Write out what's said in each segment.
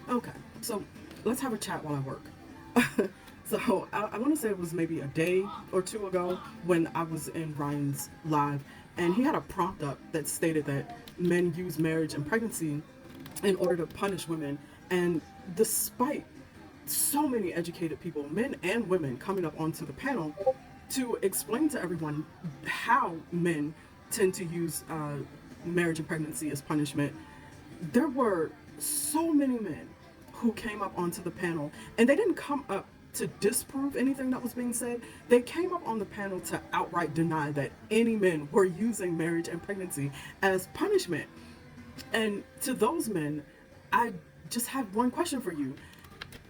Okay, so let's have a chat while I work. So I want to say it was maybe a day or two ago when I was in Ryan's live, and he had a prompt up that stated that men use marriage and pregnancy in order to punish women. And despite so many educated people, men and women, coming up onto the panel to explain to everyone how men tend to use marriage and pregnancy as punishment, there were so many men who came up onto the panel, and they didn't come up to disprove anything that was being said. They came up on the panel to outright deny that any men were using marriage and pregnancy as punishment. And to those men, I just have one question for you.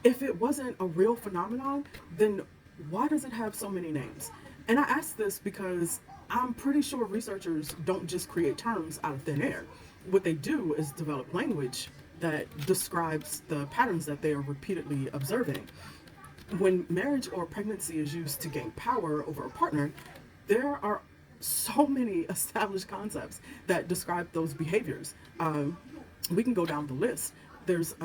If it wasn't a real phenomenon, then why does it have so many names? And I ask this because I'm pretty sure researchers don't just create terms out of thin air. What they do is develop language that describes the patterns that they are repeatedly observing. When marriage or pregnancy is used to gain power over a partner, there are so many established concepts that describe those behaviors. We can go down the list. There's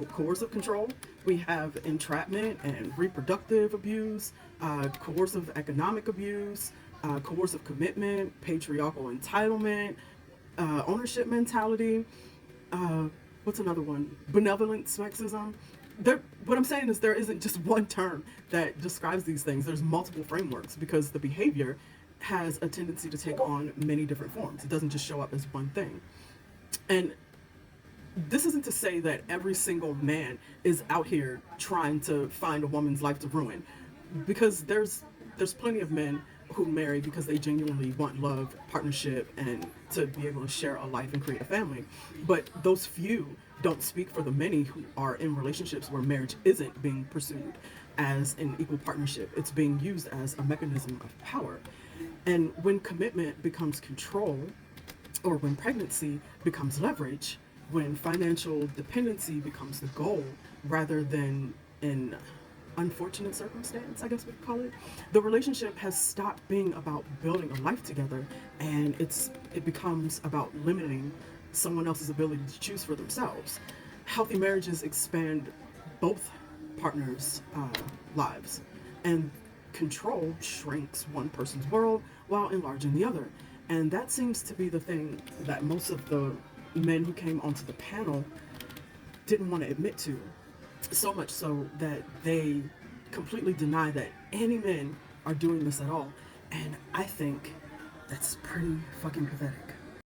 coercive control. We have entrapment and reproductive abuse, coercive economic abuse, coercive commitment, patriarchal entitlement, ownership mentality. Uh, what's another one? Benevolent sexism. What I'm saying is there isn't just one term that describes these things. There's multiple frameworks because the behavior has a tendency to take on many different forms. It doesn't just show up as one thing. And this isn't to say that every single man is out here trying to find a woman's life to ruin, because there's plenty of men who marry because they genuinely want love, partnership, and to be able to share a life and create a family. But those few don't speak for the many who are in relationships where marriage isn't being pursued as an equal partnership. It's being used as a mechanism of power. And when commitment becomes control, or when pregnancy becomes leverage, when financial dependency becomes the goal rather than an unfortunate circumstance, I guess we could call it, the relationship has stopped being about building a life together, and it becomes about limiting someone else's ability to choose for themselves. Healthy marriages expand both partners' lives, and control shrinks one person's world while enlarging the other. And that seems to be the thing that most of the men who came onto the panel didn't want to admit to. So much so that they completely deny that any men are doing this at all. And I think that's pretty fucking pathetic.